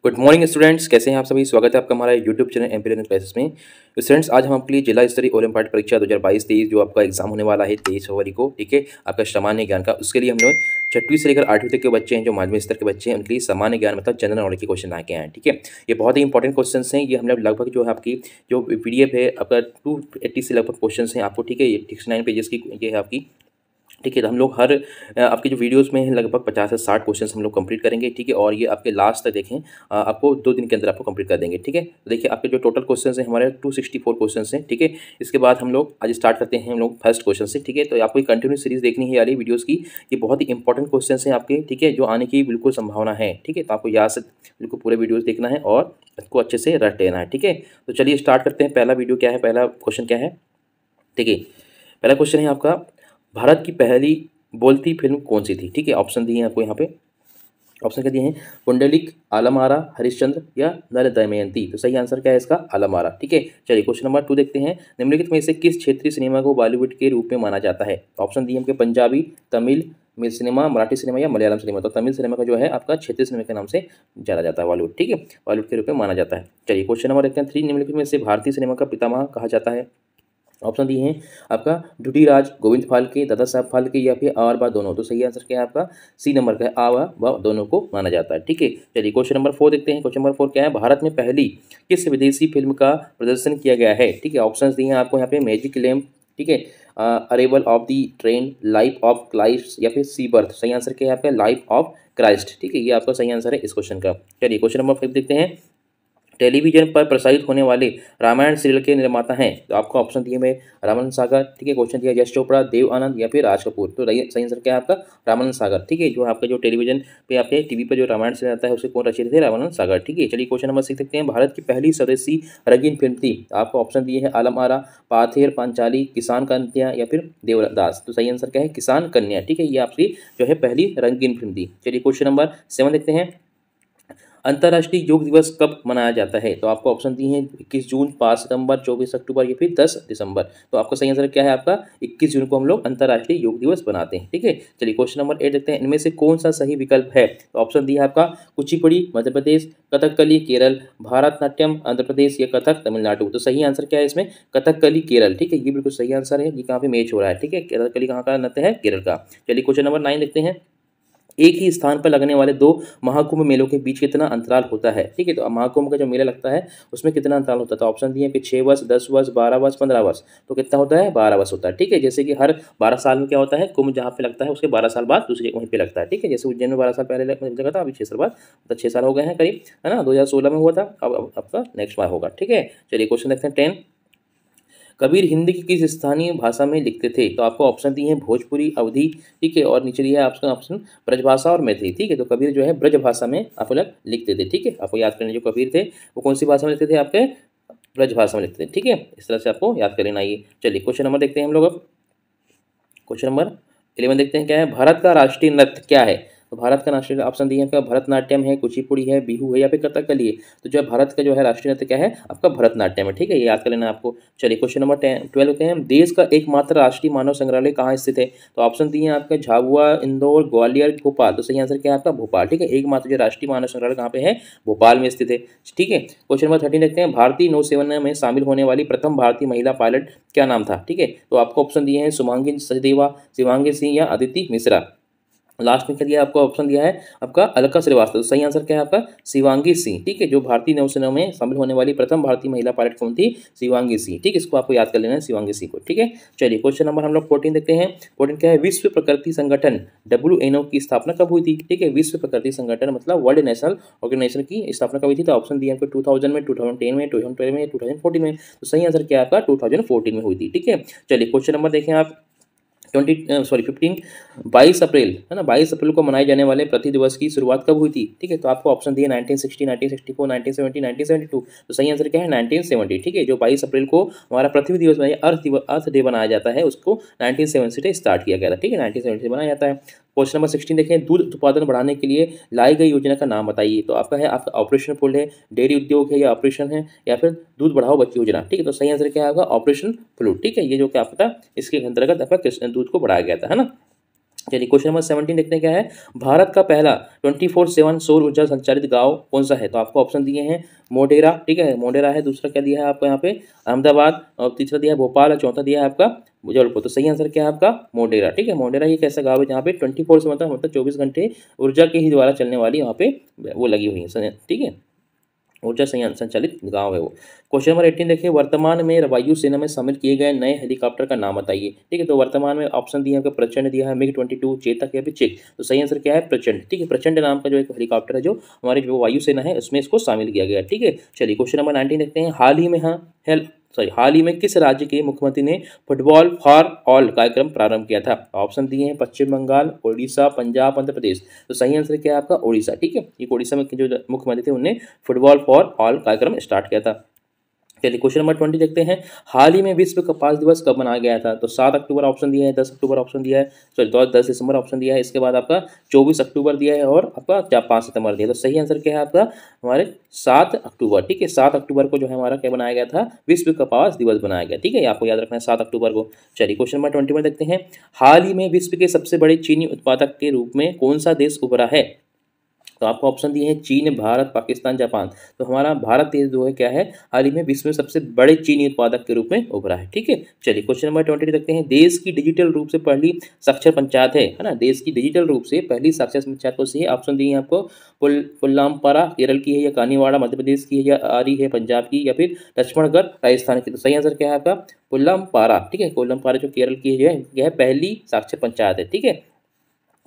Good morning students, कैसे हैं आप सभी। स्वागत है आपका हमारे YouTube channel MP learning classes में। तो स्टूडेंट्स, आज हम आपके लिए जिला स्तरीय ओलंपियाड परीक्षा 2022-23 जो आपका एग्जाम होने वाला है 23 फरवरी को, ठीक है, आपका सामान्य ज्ञान का। उसके लिए हम लोग 6वीं से लेकर 8वीं तक के बच्चे हैं, जो माध्यमिक स्तर के बच्चे हैं, उनके लिए सामान्य ज्ञान मतलब जनरल नॉलेज के क्वेश्चन आके हैं, ठीक है। ये बहुत ही इंपॉर्टेंट क्वेश्चन हैं। ये हम लोग लगभग जो है आपकी जो PDF है आपका 280 से लगभग क्वेश्चन हैं आपको, ठीक है। ये 69 पेजेस की ये है आपकी, ठीक है। तो हम लोग हर आपकी जो वीडियोस में है लगभग 50 से 60 क्वेश्चंस हम लोग कंप्लीट करेंगे, ठीक है। और ये आपके लास्ट तक देखें, आपको 2 दिन के अंदर आपको कंप्लीट कर देंगे, ठीक है। तो देखिए आपके जो टोटल क्वेश्चंस हैं हमारे 264 क्वेश्चंस हैं, ठीक है। इसके बाद हम लोग आज स्टार्ट करते हैं हम लोग फर्स्ट क्वेश्चन से, ठीक है। तो आपको कंटिन्यू सीरीज देखनी है यार वीडियोज़ की। ये बहुत ही इंपॉर्टेंट क्वेश्चन हैं आपके, ठीक है, जो आने की बिल्कुल संभावना है, ठीक है। तो आपको यहाँ से बिल्कुल पूरे वीडियोज़ देखना है और इसको अच्छे से रट लेना है, ठीक है। तो चलिए स्टार्ट करते हैं। पहला वीडियो क्या है, पहला क्वेश्चन क्या है, ठीक है। पहला क्वेश्चन है आपका, भारत की पहली बोलती फिल्म कौन सी थी, ठीक है। ऑप्शन दिए हैं आपको यहाँ पे। ऑप्शन क्या दिए हैं, पुंडलिक, आलमारा, हरिश्चंद्र या नल दमयंती। तो सही आंसर क्या है इसका, आलमारा, ठीक है। चलिए क्वेश्चन नंबर 2 देखते हैं। निम्नलिखित में से किस क्षेत्रीय सिनेमा को बॉलीवुड के रूप में माना जाता है। ऑप्शन दिए हैं पंजाबी, तमिल सिनेमा, मराठी सिनेमा या मलयालम सिनेमा। तो तमिल सिनेमा का जो है आपका क्षेत्रीय सिनेमा के नाम से जाना जाता है बॉलीवुड, ठीक है, बॉलीवुड के रूप में माना जाता है। चलिए क्वेश्चन नंबर देखते हैं 3। निम्नलिखित में से भारतीय सिनेमा का पितामह कहा जाता है। ऑप्शन दिए हैं आपका ढूंढीराज, गोविंद फाल्के, दादा साहब फाल्के या फिर आ और बा दोनों। तो सही आंसर क्या है आपका, सी नंबर का है, आ व दोनों को माना जाता है, ठीक है। चलिए क्वेश्चन नंबर 4 देखते हैं। क्वेश्चन नंबर 4 क्या है, भारत में पहली किस विदेशी फिल्म का प्रदर्शन किया गया है, ठीक है। ऑप्शन दिए हैं आपको यहाँ पे, मैजिक लैम्प, ठीक है, arrival of the train, life of Christ या फिर सी बर्थ। सही आंसर क्या है आपका, लाइफ ऑफ क्राइस्ट, ठीक है। ये आपका सही आंसर है इस क्वेश्चन का। चलिए क्वेश्चन नंबर 5 देखते हैं। टेलीविजन पर प्रसारित होने वाले रामायण सीरियल के निर्माता हैं। तो आपको ऑप्शन दिए में रामानंद सागर, ठीक है। क्वेश्चन दिया यश चोपड़ा, देव आनंद या फिर राज कपूर। तो सही आंसर क्या है आपका, रामानंद सागर, ठीक है। जो आपका जो टेलीविजन पे आपके टीवी पर जो रामायण सीरियल आता है उसे कौन रचित थे, रामानंद सागर, ठीक है। चलिए क्वेश्चन नंबर 6 देखते हैं। भारत की पहली स्वदेशी रंगीन फिल्म थी। आपको ऑप्शन दिए हैं आलम आरा, पाथेर, पांचाली, किसान कन्या या फिर देवदास। तो सही आंसर क्या है, किसान कन्या, ठीक है। ये आपकी जो है पहली रंगीन फिल्म थी। चलिए क्वेश्चन नंबर 7 देखते हैं। अंतर्राष्ट्रीय योग दिवस कब मनाया जाता है। तो आपको ऑप्शन दिए हैं 21 जून, 5 सितंबर, 24 अक्टूबर या फिर 10 दिसंबर। तो आपका सही आंसर क्या है आपका, 21 जून को हम लोग अंतर्राष्ट्रीय योग दिवस बनाते हैं, ठीक है। चलिए क्वेश्चन नंबर 8 देखते हैं। इनमें से कौन सा सही विकल्प है। तो ऑप्शन दिया है आपका, कुचिपुड़ी मध्य प्रदेश, कथकली केरल, भारतनाट्यम आंध्र प्रदेश या कथक तमिलनाडु। तो सही आंसर क्या है इसमें, कथकली केरल, ठीक है। ये बिल्कुल सही आंसर है। ये कहाँ पे मैच हो रहा है, ठीक है, कथकली कहाँ का नृत्य है, केरल का। चलिए क्वेश्चन नंबर 9 देखते हैं। एक ही स्थान पर लगने वाले 2 महाकुंभ मेलों के बीच कितना अंतराल होता है, ठीक है। तो महाकुंभ का जो मेला लगता है उसमें कितना अंतराल होता है। तो ऑप्शन दिए कि 6 वर्ष, 10 वर्ष, 12 वर्ष, 15 वर्ष। तो कितना होता है, 12 वर्ष होता है, ठीक है। जैसे कि हर 12 साल में क्या होता है, कुंभ जहाँ पे लगता है उसके 12 साल बाद दूसरे वहीं पे लगता है, ठीक है। जैसे उज्जैन में 12 साल पहले लगा था, अभी 6 साल बाद, मतलब 6 साल हो गए हैं करीब, है ना। 2016 में हुआ था, अब आपका नेक्स्ट बार होगा, ठीक है। चलिए क्वेश्चन देखते हैं 10। कबीर हिंदी की किस स्थानीय भाषा में लिखते थे। तो आपको ऑप्शन दिए हैं भोजपुरी, अवधी, ठीक है, और नीचे दिया है आपका ऑप्शन ब्रजभाषा और मैथिली, ठीक है। तो कबीर जो है ब्रज भाषा में आप लोग लिखते थे, ठीक है। आपको याद करना, जो कबीर थे वो कौन सी भाषा में लिखते थे, आपके ब्रज भाषा में लिखते थे, ठीक है। इस तरह से आपको याद कर लेना ये। चलिए क्वेश्चन नंबर देखते हैं हम लोग अब। क्वेश्चन नंबर 11 देखते हैं क्या है, भारत का राष्ट्रीय नृत्य क्या है। तो भारत का राष्ट्रीय ऑप्शन दिए हैं क्या, भरतनाट्यम है, कुचिपुड़ी है, बिहू है या फिर कथकली है। तो जो है भारत का जो है राष्ट्रीय नृत्य क्या है आपका, भरतनाट्यम है, ठीक है। ये याद कर लेना आपको। चलिए क्वेश्चन नंबर 12 होते हैं। देश का एकमात्र राष्ट्रीय मानव संग्रहालय कहाँ स्थित है। तो ऑप्शन दिए हैं आपके झाबुआ, इंदौर, ग्वालियर, भोपाल। तो सही आंसर क्या है आपका, भोपाल, ठीक है। एकमात्र जो राष्ट्रीय मानव संग्रहालय कहाँ पे है, भोपाल में स्थित है, ठीक है। क्वेश्चन नंबर 13 देखते हैं। भारतीय नौसेना में शामिल होने वाली प्रथम भारतीय महिला पायलट क्या नाम था, ठीक है। तो आपको ऑप्शन दिए हैं शुभांगी सचदेवा, शिवांगी सिंह या अदिति मिश्रा। लास्ट में क्या दिया आपको, ऑप्शन दिया है आपका अलका श्रीवास्तव। सही आंसर क्या है आपका, शिवांगी सिंह, ठीक है। जो भारतीय नौसेना में शामिल होने वाली प्रथम भारतीय महिला पायलट कौन थी, शिवांगी सिंह, ठीक है। इसको आपको याद कर लेना है, शिवांगी सिंह को, ठीक है। चलिए क्वेश्चन नंबर हम लोग 14 देखते हैं। 14 क्या है, विश्व प्रकृति संगठन WNO की स्थापना कब हुई थी, ठीक है। विश्व प्रकृति संगठन मतलब वर्ल्ड नेशनल ऑर्गेनाइजेशन की स्थापना कब हुई थी। तो ऑप्शन दिया आपको 2000 में, 2010 में, 2012 में, 2014 में। तो सही आंसर क्या है आपका, 2014 में हुई थी, ठीक है। चलिए क्वेश्चन नंबर देखें आप 15 22 अप्रैल, है ना, 22 अप्रैल को मनाए जाने वाले पृथ्वी दिवस की शुरुआत कब हुई थी, ठीक है। तो आपको ऑप्शन दिए 1960, 1964, 1970, 1972। तो सही आंसर क्या है, 1970, ठीक है। जो 22 अप्रैल को हमारा पृथ्वी दिवस अर्थ डे बनाया जाता है उसको 1970 से स्टार्ट किया गया था, ठीक है, 1970 से बनाया जाता है। क्वेश्चन नंबर 16 देखें। दूध उत्पादन बढ़ाने के लिए लाई गई योजना का नाम बताइए। तो आपका है, आपका ऑपरेशन फुल है, डेयरी उद्योग है या ऑपरेशन है या फिर दूध बढ़ाओ बच्ची योजना, ठीक है। तो सही आंसर क्या है आपका, ऑपरेशन फ्लू, ठीक है। ये जो क्या पता इसके अंतर्गत आपका दूध को बढ़ाया गया था, है ना। चलिए क्वेश्चन नंबर 17 देखते हैं क्या है। भारत का पहला 24/7 सौर ऊर्जा संचालित गांव कौन सा है? तो आपको ऑप्शन दिए हैं मोढेरा, ठीक है, मोढेरा है। दूसरा क्या दिया है आपको यहाँ पे? अहमदाबाद। और तीसरा दिया है भोपाल और चौथा दिया है आपका जबलपुर। तो सही आंसर क्या है आपका? मोढेरा, ठीक है। मोढेरा ही एक ऐसा गाँव है जहाँ पे 24 से मतलब 24 घंटे ऊर्जा के ही द्वारा चलने वाली वहाँ पे वो लगी हुई है, ठीक है, ऊर्जा संचालित गांव है वो। क्वेश्चन नंबर 18 देखिए, वर्तमान में वायुसेना में शामिल किए गए नए हेलीकॉप्टर का नाम बताइए, ठीक है। तो वर्तमान में ऑप्शन दिया है आपको प्रचंड दिया है, MiG-22, चेतक या फिर चिक। तो सही आंसर क्या है? प्रचंड, ठीक है। प्रचंड नाम का जो एक हेलीकॉप्टर है जो हमारी जो वायुसेना है उसमें इसको शामिल किया गया है, ठीक है। चलिए क्वेश्चन नंबर 19 देखते हैं। हाल ही में किस राज्य के मुख्यमंत्री ने फुटबॉल फॉर ऑल कार्यक्रम प्रारंभ किया था? ऑप्शन दिए हैं पश्चिम बंगाल, उड़ीसा, पंजाब, आंध्र प्रदेश। तो सही आंसर क्या है आपका? उड़ीसा, ठीक है। ये उड़ीसा में जो मुख्यमंत्री थे उन्होंने फुटबॉल फॉर ऑल कार्यक्रम स्टार्ट किया था। चलिए क्वेश्चन नंबर 20 देखते हैं। हाल ही में विश्व कपास दिवस कब मनाया गया था? तो 7 अक्टूबर ऑप्शन दिया है, 10 अक्टूबर ऑप्शन दिया है, सॉरी 10 दिसंबर ऑप्शन दिया है, इसके बाद आपका 24 अक्टूबर दिया है और आपका 5 सितंबर दिया है। तो सही आंसर क्या है आपका? हमारे 7 अक्टूबर, ठीक है। 7 अक्टूबर को जो है हमारा क्या बनाया गया था? विश्व कपास दिवस बनाया गया, ठीक है। आपको याद रखना है 7 अक्टूबर को। चलिए क्वेश्चन नंबर 21 देखते हैं। हाल ही में विश्व के सबसे बड़े चीनी उत्पादक के रूप में कौन सा देश उभरा है? तो आपको ऑप्शन दिए हैं चीन, भारत, पाकिस्तान, जापान। तो हमारा भारत देश जो है क्या है? हाल ही में विश्व में सबसे बड़े चीनी उत्पादक के रूप में उभरा है, ठीक है। चलिए क्वेश्चन नंबर 22 देखते हैं। देश की डिजिटल रूप से पहली साक्षर पंचायत है ना? देश की डिजिटल रूप से पहली साक्षर पंचायत कौन सी है? ऑप्शन दिए हैं आपको पुल्लामपारा केरल की है, या कानीवाड़ा मध्य प्रदेश की है, या आरी है पंजाब की, या फिर लक्ष्मणगढ़ राजस्थान की। तो सही आंसर क्या है आपका? पुल्लामपारा, ठीक है। पुल्लामपारा जो केरल की है, यह पहली साक्षर पंचायत है, ठीक है।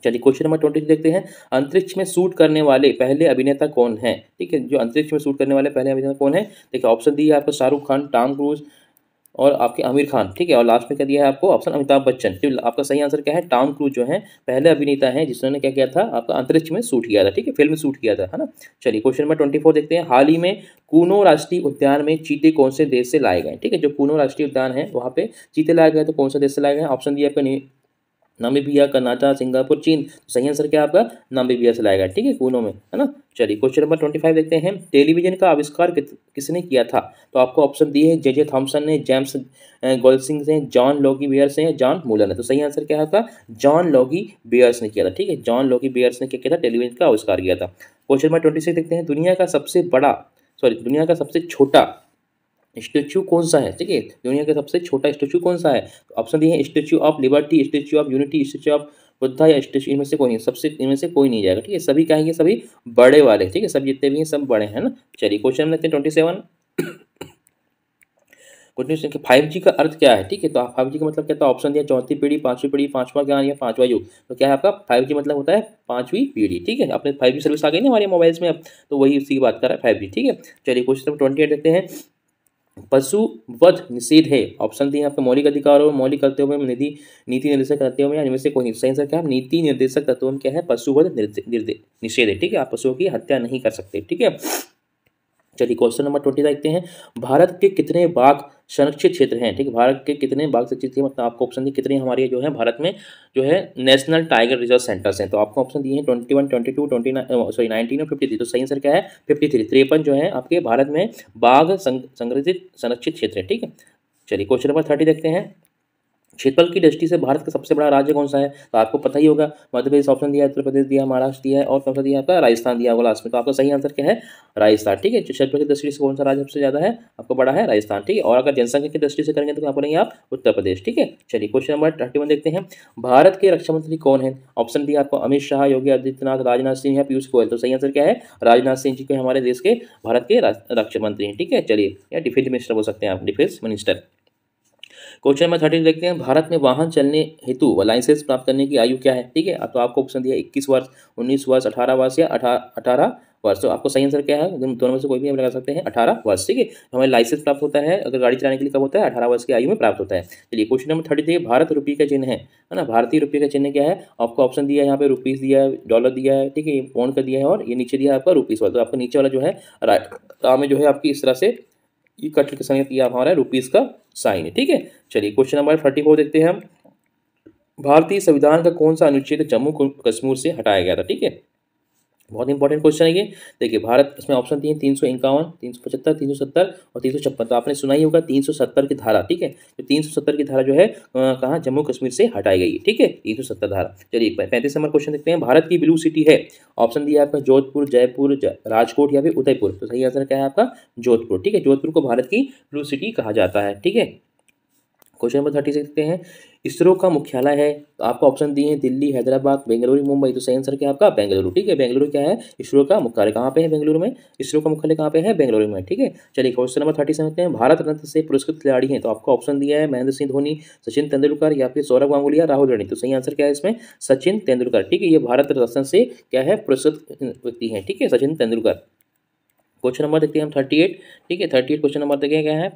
चलिए क्वेश्चन नंबर 22 देखते हैं। अंतरिक्ष में शूट करने वाले पहले अभिनेता कौन है? ठीक है, जो अंतरिक्ष में शूट करने वाले पहले अभिनेता कौन है? देखिए ऑप्शन दिया है आपको शाहरुख खान, टॉम क्रूज और आपके आमिर खान, ठीक है। और लास्ट में क्या दिया है आपको? ऑप्शन अमिताभ बच्चन। तो आपका सही आंसर क्या है? टॉम क्रूज जो है पहले अभिनेता है जिन्होंने क्या किया था? आपका अंतरिक्ष में शूट किया था, ठीक है, फिल्म शूट किया था, है ना। चलिए क्वेश्चन नंबर 24 देखते हैं। हाल ही में कूनो राष्ट्रीय उद्यान में चीते कौन से देश से लाए गए? ठीक है, जो कूनो राष्ट्रीय उद्यान है वहाँ पे चीते लाए गए, तो कौन सा देश से लाए गए? ऑप्शन दिया आपका नामीबिया, कर्नाटक, सिंगापुर, चीन। तो सही आंसर क्या आपका? नामीबिया से लाएगा, ठीक है, कूनो में, है ना। चलिए क्वेश्चन नंबर 25 देखते हैं। टेलीविजन का आविष्कार किसने किया था? तो आपको ऑप्शन दिए हैं जे थॉमसन ने, जेम्स गोल्डसिंग ने, जॉन लॉगी बियर्स ने, जॉन मूलर ने। तो सही आंसर क्या है आपका? जॉन लॉगी बियर्स ने किया था, ठीक है। जॉन लॉगी बियर्स ने क्या किया था? टेलीविजन का आविष्कार किया था। क्वेश्चन नंबर 26 देखते हैं। दुनिया का सबसे छोटा स्टेच्यू कौन सा है? ठीक है, दुनिया का सबसे छोटा स्टेच्यू कौन सा है? तो ऑप्शन दिए हैं statue of liberty, statue of unity, statue of Buddha, या स्टेच्यू इनमें से कोई नहीं, सबसे इनमें से कोई नहीं जाएगा, ठीक है। सभी क्या है? ये सभी बड़े वाले, ठीक है, सब जितने भी हैं सब बड़े हैं ना। चलिए क्वेश्चन नंबर 27। क्वेश्चन 5G का अर्थ क्या है? ठीक है, तो 5G का मतलब क्या था? ऑप्शन दिया चौथी पीढ़ी, पांचवी पीढ़ी, पांचवा ज्ञान या पांचवा युग। तो क्या है आपका? 5G मतलब होता है पांचवी पीढ़ी, ठीक है। अपने 5G सर्विस आ गई ना हमारे मोबाइल्स में अब, तो वही उसी की बात कर रहा है 5G, ठीक है। चलिए क्वेश्चन नंबर 28 देखते हैं। पशु वध निषेध है। ऑप्शन दिए आपके मौलिक अधिकारों, मौलिक कर्तव्यों में, नीति निर्देशक तत्वों में, या इनमें से कोई नहीं। सही आंसर क्या है? नीति निर्देशक तत्वों में क्या है? पशु वध निषेध है, ठीक है। आप पशुओं की हत्या नहीं कर सकते, ठीक है। चलिए क्वेश्चन नंबर 20 देखते हैं। भारत के कितने बाघ संरक्षित क्षेत्र हैं? ठीक है, भारत के कितने बाघ संरक्षित क्षेत्र, मतलब आपको ऑप्शन दिए कितने हमारे जो है भारत में जो है नेशनल टाइगर रिजर्व सेंटर्स हैं। तो आपको ऑप्शन दिए हैं 21, 22, 19 और 53। तो सही आंसर क्या है? 53, 53 जो है आपके भारत में बाघ संरक्षित क्षेत्र है, ठीक है। चलिए क्वेश्चन नंबर 30 देखते हैं। क्षेत्रफल की दृष्टि से भारत का सबसे बड़ा राज्य कौन सा है? तो आपको पता ही होगा, मध्य प्रदेश ऑप्शन दिया है, उत्तर प्रदेश दिया, महाराष्ट्र दिया है, और कौन सा दिया है आपका? राजस्थान दिया होगा लास्ट में। तो आपका सही आंसर क्या है? राजस्थान, ठीक है। क्षेत्रफल की दृष्टि से कौन सा राज्य सबसे ज्यादा है? आपको बड़ा है राजस्थान, ठीक है। और अगर जनसंख्या की दृष्टि से करेंगे तो क्या बोलेंगे आप? उत्तर प्रदेश, ठीक है। चलिए क्वेश्चन नंबर 31 देखते हैं। भारत के रक्षा मंत्री कौन है? ऑप्शन दिया आपको अमित शाह, योगी आदित्यनाथ, राजनाथ सिंह या पीयूष गोयल। तो सही आंसर क्या है? राजनाथ सिंह जी को हमारे देश के भारत के रक्षा मंत्री हैं, ठीक है। चलिए, या डिफेंस मिनिस्टर बोल सकते हैं आप, डिफेंस मिनिस्टर। क्वेश्चन नंबर 13 देखते हैं। भारत में वाहन चलने हेतु लाइसेंस प्राप्त करने की आयु क्या है? ठीक है, तो आपको ऑप्शन दिया 21 वर्ष, 19 वर्ष, 18 वर्ष या 18 वर्ष। तो आपको सही आंसर क्या है? दोनों में से कोई भी हम लगा सकते हैं, 18 वर्ष, ठीक है। हमें लाइसेंस प्राप्त होता है अगर गाड़ी चलाने के लिए, कब होता है? 18 वर्ष की आयु में प्राप्त होता है। चलिए क्वेश्चन नंबर 33। भारत रुपये का चिन्ह है ना, भारतीय रुपये का चिन्ह क्या है? आपको ऑप्शन दिया है यहाँ पे रुपीस दिया है, डॉलर दिया है, ठीक है, पौंड का दिया है, और ये नीचे दिया है आपका रुपीस वाला। तो आपका नीचे वाला जो है राइट में जो है आपकी इस तरह से ये कट के संग किया हमारा रुपीस का साइन है, ठीक है। चलिए क्वेश्चन नंबर 34 देखते हैं हम। भारतीय संविधान का कौन सा अनुच्छेद जम्मू कश्मीर से हटाया गया था? ठीक है, बहुत इंपॉर्टेंट क्वेश्चन है ये। देखिए भारत, इसमें ऑप्शन दिए 351, 375, 370 और 356। तो आपने सुना ही होगा 370 की धारा, ठीक है। तो 370 की धारा जो है कहाँ, जम्मू कश्मीर से हटाई गई है, ठीक है, 370 धारा। चलिए 35 नंबर क्वेश्चन देखते हैं। भारत की ब्लू सिटी है, ऑप्शन दिया आपका जोधपुर, जयपुर, राजकोट या फिर उदयपुर। तो सही आंसर क्या है आपका, जोधपुर, ठीक है। जोधपुर को भारत की ब्लू सिटी कहा जाता है, ठीक है। क्वेश्चन नंबर 36 देखते हैं। इसरो का मुख्यालय है, तो आपको ऑप्शन दिए हैं दिल्ली, हैदराबाद, बेंगलुरु, मुंबई। तो सही आंसर क्या है आपका, बेंगलुरु, ठीक है। बेंगलुरु क्या है, इसरो का मुख्यालय कहाँ पे है, बेंगलुरु में। इसरो का मुख्यालय कहाँ पे है, बेंगलुरु में, ठीक है। चलिए क्वेश्चन नंबर 30 समझते हैं। भारत रत्न से पुरस्कृत खिलाड़ी हैं, तो आपको ऑप्शन दिया है महेंद्र सिंह धोनी, सचिन तेंदुलकर या फिर सौरभ गांगुली या राहुल द्रविड़। तो सही आंसर क्या है इसमें, सचिन तेंदुलकर, ठीक है। ये भारत रत्न से क्या है, पुरस्कृत व्यक्ति हैं, ठीक है, सचिन तेंदुलकर। क्वेश्चन नंबर देखते हैं हम 38, ठीक है। 38 क्वेश्चन नंबर देखिए क्या है।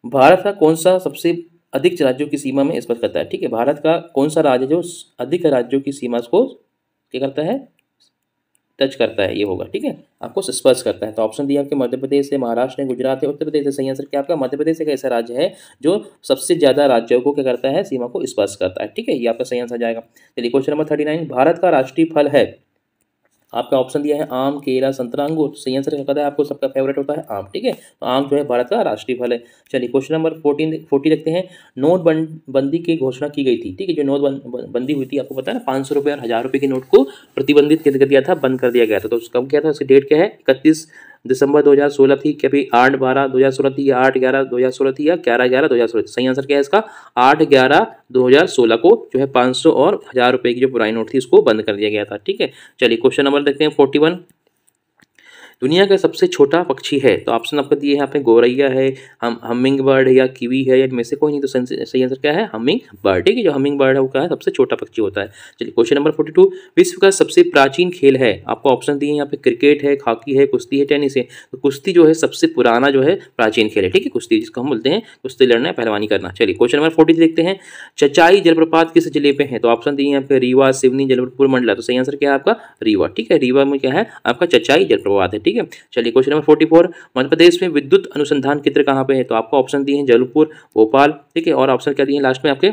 भारत का कौन सा सबसे अधिक राज्यों की सीमा में स्पर्श करता है, ठीक है। भारत का कौन सा राज्य जो अधिक राज्यों की सीमा को क्या करता है, टच करता है, ये होगा, ठीक है, आपको स्पर्श करता है। तो ऑप्शन दिया आपके मध्य प्रदेश है, महाराष्ट्र है, गुजरात है, उत्तर प्रदेश है। सही आंसर क्या आपका, मध्य प्रदेश एक ऐसा राज्य है जो सबसे ज्यादा राज्यों को क्या करता है, सीमा को स्पर्श करता है, ठीक है। ये आपका सही आंसर जाएगा। चलिए क्वेश्चन नंबर 39। भारत का राष्ट्रीय फल है, आपका ऑप्शन दिया है आम, केला, संतरा, अंगूर। तो सही आंसर क्या पता है आपको, सबका फेवरेट होता है आम, ठीक है। तो आम जो है भारत का राष्ट्रीय फल है। चलिए क्वेश्चन नंबर 40 देखते हैं। नोटबंदी की घोषणा की गई थी, ठीक है। जो नोटबंदी हुई थी, आपको पता है ना, 500 रुपये और 1000 रुपये के नोट को प्रतिबंधित कर दिया था, बंद कर दिया गया था। तो कब क्या था, उसकी डेट क्या है, 31 दिसंबर 2016 थी, क्या भाई 8/12/2016 थी, या 8/11/2016 थी, या 11/11/2016 थी। सही आंसर क्या है इसका, 8/11/2016 को जो है 500 और 1000 रुपये की जो पुरानी नोट थी उसको बंद कर दिया गया था, ठीक है। चलिए क्वेश्चन नंबर देखते हैं 41। दुनिया का सबसे छोटा पक्षी है, तो ऑप्शन आपको दिए हैं यहाँ पे, गौरैया है, हमिंग बर्ड है, या कीवी है, या इनमें से कोई नहीं। तो सही आंसर क्या है, हमिंग बर्ड, ठीक है। जो हमिंग बर्ड है वो क्या है, सबसे छोटा पक्षी होता है। चलिए क्वेश्चन नंबर 42। विश्व का सबसे प्राचीन खेल है, आपको ऑप्शन दिए हैं यहाँ पे, क्रिकेट है, हॉकी है, कुश्ती है, टेनिस है। तो कुश्ती जो है सबसे पुराना जो है प्राचीन खेल है, ठीक है। कुश्ती जिसको हम बोलते हैं, कुश्ती लड़ना, पहलवानी करना। चलिए क्वेश्चन नंबर 43 देखते हैं। चचाई जलप्रपात किस जिले पे है, तो ऑप्शन दिए हैं यहाँ पे, रीवा, सिवनी, जबलपुर, मंडला। तो सही आंसर क्या है आपका, रीवा, ठीक है। रीवा में क्या है आपका, चचाई जलप्रपात है, ठीक है। चलिए क्वेश्चन नंबर 44। मध्य प्रदेश में विद्युत अनुसंधान केंद्र कहाँ पे है, तो आपको ऑप्शन दिए हैं जबलपुर, भोपाल, ठीक है। और ऑप्शन क्या दिए हैं लास्ट में आपके,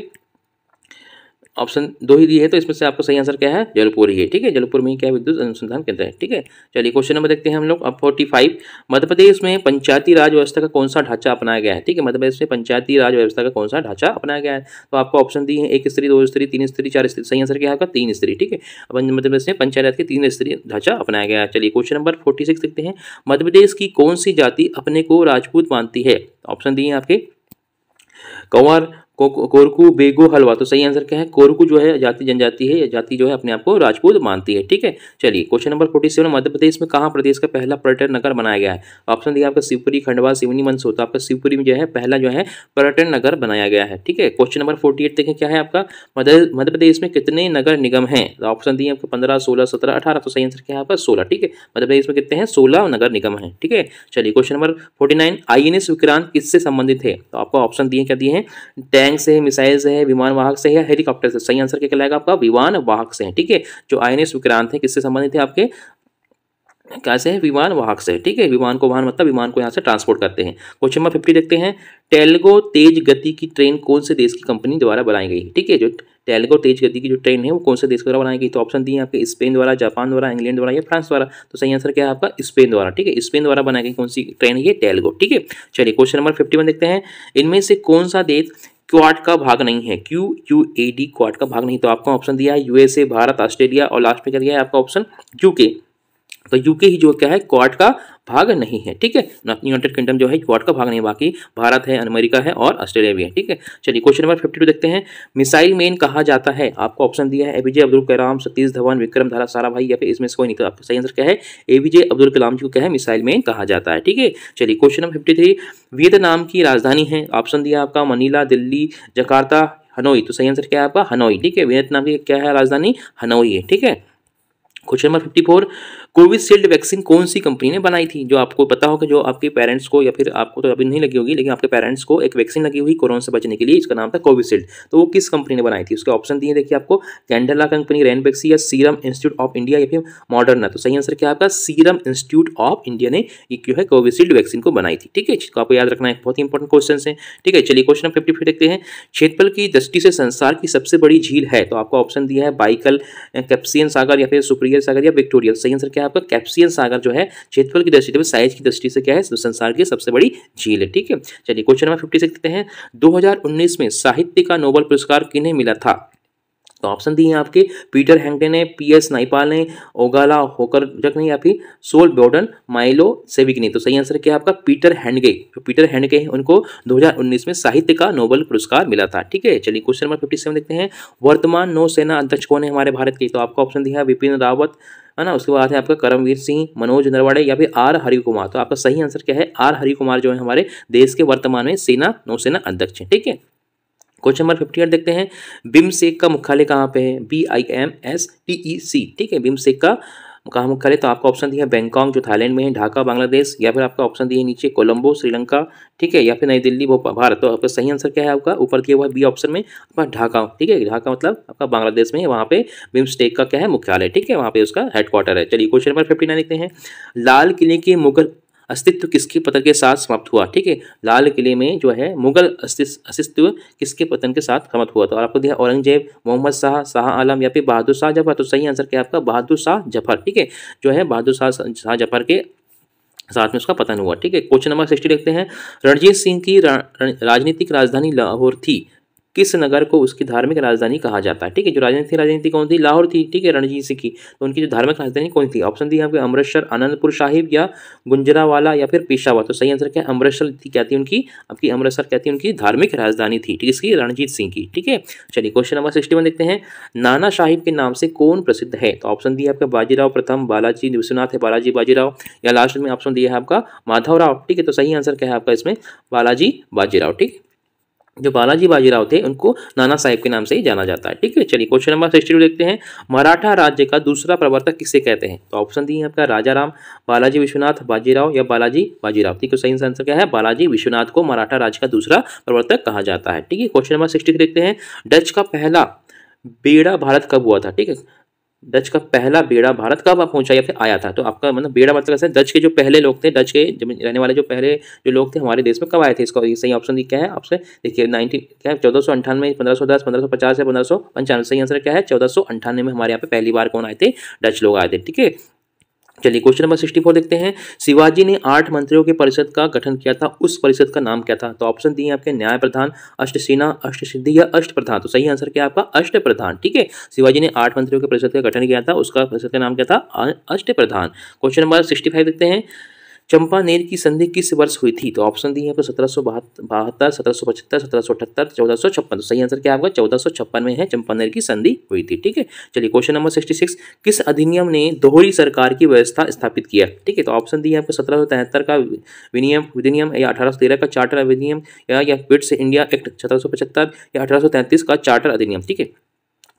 ऑप्शन 2 ही दिए हैं, तो इसमें से आपका सही आंसर क्या है, जबलपुर ही है, ठीक है। जबलपुर में ही क्या है, विद्युत अनुसंधान केंद्र है, ठीक है। चलिए क्वेश्चन नंबर देखते हैं हम लोग अब 45। मध्य प्रदेश में पंचायती राज व्यवस्था का कौन सा ढांचा अपनाया गया है, ठीक है। मध्य प्रदेश में पंचायती राज व्यवस्था का कौन सा ढांचा अपनाया गया है, तो आपको ऑप्शन दिए हैं 1 स्तरीय, 2 स्तरीय, 3 स्तरीय, 4 स्तरीय। सही आंसर क्या है आपका, 3 स्तरीय, ठीक है। अब मध्य प्रदेश में पंचायत राज के 3 स्तरीय ढांचा अपनाया गया है। चलिए क्वेश्चन नंबर 46 देखते हैं। मध्य प्रदेश की कौन सी जाति अपने को राजपूत मानती है, ऑप्शन दिए हैं आपके, कंवर, कोरकू, बेगो, हलवा। तो सही आंसर क्या है, कोरकू जो है जाति जनजाति है, या जाति जो है अपने आप को राजपूत मानती है, ठीक है। चलिए क्वेश्चन नंबर 47। मध्य प्रदेश में कहाँ प्रदेश का पहला पर्यटन नगर बनाया गया है, ऑप्शन दिया आपका शिवपुरी, खंडवा, सिवनी, मंदसौर। तो आपका शिवपुरी में जो है पहला जो है पर्यटन नगर बनाया गया है, ठीक है। क्वेश्चन नंबर 48 देखें क्या है आपका, मध्य प्रदेश में कितने नगर निगम हैं, तो ऑप्शन दिए आपको 15, 16, 17, 18। तो सही आंसर क्या है आपका, 16, ठीक है। मध्य प्रदेश में कितने हैं, 16 नगर निगम हैं, ठीक है। चलिए क्वेश्चन नंबर 49। INS विक्रांत किससे संबंधित है, तो आपको ऑप्शन दिए क्या दिए हैं, टैंक से, मिसाइल से है, विमान वाहक से, या हेलीकॉप्टर से। सही आंसर क्या कहलाएगा आपका, विमान वाहक से है, ठीक है। जो INS विक्रांत है किससे संबंधित है आपके, कैसे है, विमान वाहक से, ठीक है। विमान को वाहन मतलब विमान को यहाँ से ट्रांसपोर्ट करते हैं। क्वेश्चन नंबर 50 देखते हैं। टेलगो तेज गति की ट्रेन कौन से देश की कंपनी द्वारा बनाई गई, ठीक है। जो टेलगो तेज गति की जो ट्रेन है वो कौन से देश द्वारा बनाई गई, तो ऑप्शन दिए आपके, स्पेन द्वारा, जापान द्वारा, इंग्लैंड द्वारा, या फ्रांस द्वारा। तो सही आंसर क्या है आपका, स्पेन द्वारा, ठीक है। स्पेन द्वारा बनाई गई कौन सी ट्रेन है, ये टेलगो, ठीक है। चलिए क्वेश्चन नंबर 51 देखते हैं। इनमें से कौन सा देश क्वाड का भाग नहीं है, QUAD, क्वाड का भाग नहीं। तो आपका ऑप्शन दिया है USA, भारत, ऑस्ट्रेलिया, और लास्ट में क्या दिया है आपका ऑप्शन, UK। तो यूके ही जो क्या है क्वाड का भाग नहीं है, ठीक है। यूनाइटेड किंगडम जो है क्वाड का भाग नहीं है, बाकी भारत है, अमेरिका है और ऑस्ट्रेलिया भी है, ठीक है। चलिए क्वेश्चन नंबर 52 देखते हैं। मिसाइल मैन कहा जाता है, आपको ऑप्शन दिया है APJ अब्दुल कलाम, सतीश धवन, विक्रम साराभाई, या फिर इसमें से कोई नहीं। तो आपका सही आंसर क्या है, APJ अब्दुल कलाम जी को क्या है, मिसाइल मैन कहा जाता है, ठीक है। चलिए क्वेश्चन नंबर 53। वियतनाम की राजधानी है, ऑप्शन दिया आपका मनीला, दिल्ली, जकार्ता, हनोई। तो सही आंसर क्या है आपका, हनोई, ठीक है। वियतनाम की क्या है राजधानी, हनोई है, ठीक है। Question number 54। कोविशील्ड वैक्सीन कौन सी कंपनी ने बनाई थी? जो आपको पता होगा, जो आपके पेरेंट्स को, या फिर आपको तो अभी नहीं लगी होगी, लेकिन आपके पेरेंट्स को एक वैक्सीन लगी हुई कोरोना से बचने के लिए, इसका नाम था कोविशील्ड। तो वो किस कंपनी ने बनाई थी? उसके ऑप्शन दिए देखिए आपको, कैंडला कंपनी, रेनबैक्सी, या सीरम इंस्टीट्यूट ऑफ इंडिया, या फिर मॉडर्ना। तो सही आंसर क्या है आपका? सीरम इंस्टीट्यूट ऑफ इंडिया ने ये जो है कोविशील्ड वैक्सीन को बनाई थी। ठीक है, इसको आपको याद रखना है, बहुत ही इंपॉर्टेंट क्वेश्चन है। ठीक है, चलिए क्वेश्चन 55 देखते हैं। क्षेत्रफल की दृष्टि से संसार की सबसे बड़ी झील है? तो आपको ऑप्शन दिया है बाइकल, कैप्सियन सागर, या फिर सुपीरियर सागर, या विक्टोरिया। सही आंसर क्या है आपका? कैप्सियन सागर जो है क्षेत्रफल की दृष्टि से, साइज की दृष्टि से क्या है? संसार की सबसे बड़ी झील है। ठीक है, चलिए क्वेश्चन नंबर 56 देखते हैं। 2019 में साहित्य का नोबेल पुरस्कार किन्हें मिला था? तो ऑप्शन दिए हैं आपके, पीटर हैंगडे ने, PS नाइपाल ने, ओगाला होकरजक ने, या फिर सोल बॉर्डन माइलो सेविक ने। तो सही आंसर क्या है आपका? पीटर हैंडगे। जो पीटर हैंडगे हैं उनको 2019 में साहित्य का नोबेल पुरस्कार मिला था। ठीक है, चलिए क्वेश्चन नंबर 57 देखते हैं। वर्तमान नौसेना अध्यक्ष कौन है हमारे भारत के? तो आपका ऑप्शन दिया है विपिन रावत, है ना। उसके बाद है आपका करमवीर सिंह, मनोज नरवणे, या फिर R हरि कुमार। तो आपका सही आंसर क्या है? R हरि कुमार जो है हमारे देश के वर्तमान में नौसेना अध्यक्ष है। ठीक है, क्वेश्चन नंबर 58 देखते हैं। बिमसेक का मुख्यालय कहाँ पे है? BIMSTEC। ठीक है, बिमसेक का कहाँ मुख्यालय? तो आपका ऑप्शन दिया है बैंकॉक जो थाईलैंड में है, ढाका बांग्लादेश, या फिर आपका ऑप्शन दिया नीचे कोलंबो श्रीलंका। ठीक है, या फिर नई दिल्ली भोपाल भारत। तो आपका सही आंसर क्या है आपका? ऊपर दिया हुआ बी ऑप्शन में आपका ढाका। ठीक है, ढाका मतलब आपका बांग्लादेश में है, वहाँ पे बिम्स्टेक का क्या है? मुख्यालय। ठीक है, वहाँ पे उसका हेडक्वार्टर है। चलिए क्वेश्चन नंबर 59 देखते हैं। लाल किले के मुगल अस्तित्व किसके पतन के साथ समाप्त हुआ? ठीक है, लाल किले में जो है मुगल अस्तित्व किसके पतन के साथ समाप्त हुआ? तो आपको दिया औरंगजेब, मोहम्मद शाह आलम, या फिर बहादुर शाह जफर। तो सही आंसर क्या है आपका? बहादुर शाह जफर। ठीक है, जो है बहादुर शाह जफर के साथ में उसका पतन हुआ। ठीक है, क्वेश्चन नंबर 60 देखते हैं। रणजीत सिंह की राजनीतिक राजधानी लाहौर थी, किस नगर को उसकी धार्मिक राजधानी कहा जाता है? ठीक है, जो राजनीति कौन थी? लाहौर थी। ठीक है, रणजीत सिंह की, तो उनकी जो धार्मिक राजधानी कौन थी? ऑप्शन दिए आपके अमृतसर, आनंदपुर साहिब, या गुंजरावाला, या फिर पेशावर। तो सही आंसर क्या है? अमृतसर थी, क्या थी उनकी? आपकी अमृतसर क्या थी उनकी धार्मिक राजधानी थी। ठीक है, इसकी रणजीत सिंह की। ठीक है, चलिए क्वेश्चन नंबर 61 देखते हैं। नाना साहिब के नाम से कौन प्रसिद्ध है? तो ऑप्शन दिए आपका बाजीराव प्रथम, बालाजी विश्वनाथ है, बालाजी बाजीराव, या लास्ट में ऑप्शन दिया है आपका माधवराव। ठीक है, तो सही आंसर क्या है आपका इसमें? बालाजी बाजीराव। ठीक है, जो बालाजी बाजीराव थे उनको नाना साहिब के नाम से ही जाना जाता है। ठीक है, चलिए क्वेश्चन नंबर 62 देखते हैं। मराठा राज्य का दूसरा प्रवर्तक किसे कहते हैं? तो ऑप्शन दिए हैं आपका राजा राम, बालाजी विश्वनाथ बाजीराव, या बालाजी बाजीराव। ठीक है, सही आंसर क्या है? बालाजी विश्वनाथ को मराठा राज्य का दूसरा प्रवर्तक कहा जाता है। ठीक है, क्वेश्चन नंबर 63 देखते हैं। डच का पहला बेड़ा भारत कब हुआ था? ठीक है, डच का पहला बेड़ा भारत कब पहुंचा या फिर आया था? तो आपका मतलब बेड़ा मतलब कैसे? डच के जो पहले लोग थे, डच के रहने वाले जो पहले जो लोग थे हमारे देश में कब आए थे? इसका सही ऑप्शन क्या है आपसे? देखिए 19 क्या है? 1498, 1510, 1550 या 1595। सही आंसर क्या है? 1498 में हमारे यहाँ पे पहली बार कौन आए थे? डच लोग आए थे। ठीक है, चलिए क्वेश्चन नंबर 64 देखते हैं। शिवाजी ने 8 मंत्रियों के परिषद का गठन किया था, उस परिषद का नाम क्या था? तो ऑप्शन दिए आपके न्याय प्रधान, अष्टसेना, अष्टसिद्धि, या अष्ट प्रधान। तो सही आंसर क्या है आपका? अष्ट प्रधान। ठीक है, शिवाजी ने 8 मंत्रियों के परिषद का गठन किया था, उसका परिषद का नाम क्या था? अष्ट प्रधान। क्वेश्चन नंबर 65 देखते हैं। चंपानेर की संधि किस वर्ष हुई थी? तो ऑप्शन दिए आपको 1772, 1775, 1778, 1456। तो सही आंसर क्या है आपका? 1456 में है चंपानेर की संधि हुई थी। ठीक है, चलिए क्वेश्चन नंबर 66। किस अधिनियम ने दोहरी सरकार की व्यवस्था स्थापित किया? ठीक है, तो ऑप्शन दिए आपको 1773 का विनियम, या 1813 का चार्टर अधिनियम, या पिट्स इंडिया एक्ट 1775, या 1833 का चार्टर अधिनियम। ठीक है,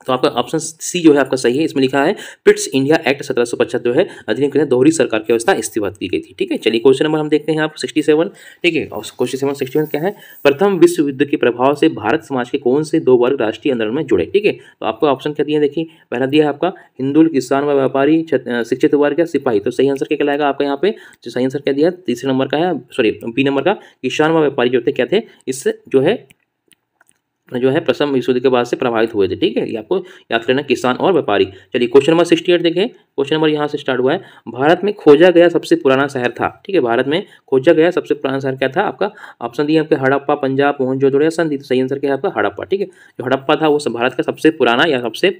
तो आपका ऑप्शन सी जो है आपका सही है। इसमें लिखा है पिट्स इंडिया एक्ट 1775 जो है अधिनियम के तहत दोहरी सरकार की व्यवस्था स्थापित की गई थी। ठीक है, चलिए क्वेश्चन नंबर हम देखते हैं आप 67। ठीक है, और क्वेश्चन 67 क्या है? प्रथम विश्व युद्ध के प्रभाव से भारत समाज के कौन से 2 वर्ग राष्ट्रीय आंदोलन में जुड़े? ठीक है, तो आपको ऑप्शन क्या दिए? देखिए पहला दिया है आपका हिंदू, किसान व व्यापारी, शिक्षित वर्ग, या सिपाही। तो सही आंसर क्या कहलाएगा आपका यहाँ पे? जो सही आंसर क्या दिया? तीसरे नंबर का है, सॉरी बी नंबर का, किसान व व्यापारी जो थे क्या थे? इससे जो है प्रथम विश्व युद्ध के बाद से प्रभावित हुए थे। ठीक है, ये आपको याद करना, किसान और व्यापारी। चलिए क्वेश्चन नंबर 68 देखें। क्वेश्चन नंबर यहाँ से स्टार्ट हुआ है। भारत में खोजा गया सबसे पुराना शहर था। ठीक है, भारत में खोजा गया सबसे पुराना शहर क्या था? आपका ऑप्शन दिए आपके हड़प्पा, पंजाब, मोहनजोदड़ो, या संधि। तो सही आंसर क्या है आपका? हड़प्पा। ठीक है, जो हड़प्पा था वो भारत का सबसे पुराना या सबसे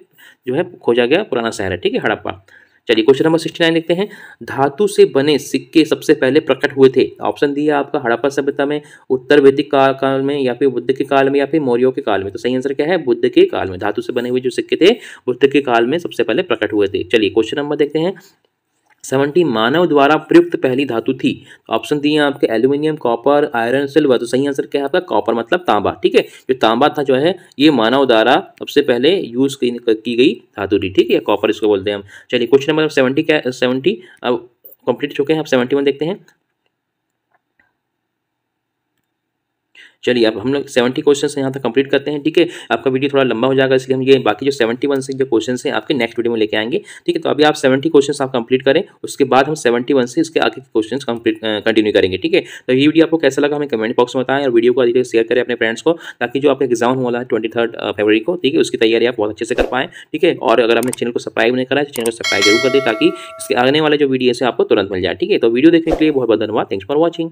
जो है खोजा गया पुराना शहर है। ठीक है, हड़प्पा। चलिए क्वेश्चन नंबर 69 देखते हैं। धातु से बने सिक्के सबसे पहले प्रकट हुए थे। ऑप्शन दिया आपका हड़प्पा सभ्यता में, उत्तर वैदिक काल में, या फिर बुद्ध के काल में, या फिर मौर्यों के काल में। तो सही आंसर क्या है? बुद्ध के काल में। धातु से बने हुए जो सिक्के थे बुद्ध के काल में सबसे पहले प्रकट हुए थे। चलिए क्वेश्चन नंबर देखते हैं 70 मानव द्वारा प्रयुक्त पहली धातु थी। ऑप्शन दिए हैं आपके एल्यूमिनियम, कॉपर, आयरन, सिल्वर। तो सही आंसर क्या है आपका कॉपर, मतलब तांबा। ठीक है, जो तांबा था जो है ये मानव द्वारा सबसे पहले यूज की गई धातु थी। ठीक है, कॉपर इसको बोलते हैं हम। चलिए क्वेश्चन नंबर 70 क्या 70 अब कंप्लीट चुके हैं। अब 71 देखते हैं। चलिए अब हम लोग 70 क्वेश्चन यहाँ तक कंप्लीट करते हैं। ठीक है, आपका वीडियो थोड़ा लंबा हो जाएगा, इसलिए हम ये बाकी जो 71 से जो क्वेश्चन हैं आपके नेक्स्ट वीडियो में लेके आएंगे। ठीक है, तो अभी आप 70 क्वेश्चन आप कंप्लीट करें, उसके बाद हम 71 से इसके आगे के क्वेश्चन कंप्लीट कंटिन्यू करेंगे। ठीक है, तो ये वीडियो आपको कैसा लगा हमें कमेंट बॉक्स में बताएं और वीडियो को अधिक शेयर करें अपने फ्रेंड्स को, ताकि जो आपका एग्जाम होने वाला है 23 फरवरी को, ठीक है, उसकी तैयारी आप बहुत अच्छे से कर पाएँ। ठीक है, और अगर आपने चैनल को सब्सक्राइब नहीं करा है तो चैनल को सब्सक्राइब जरूर कर दें, ताकि इसके आने वाले जो वीडियो है आपको तुरंत मिल जाए। ठीक है, तो वीडियो देखने के लिए बहुत बहुत धन्यवाद। Thanks for watching.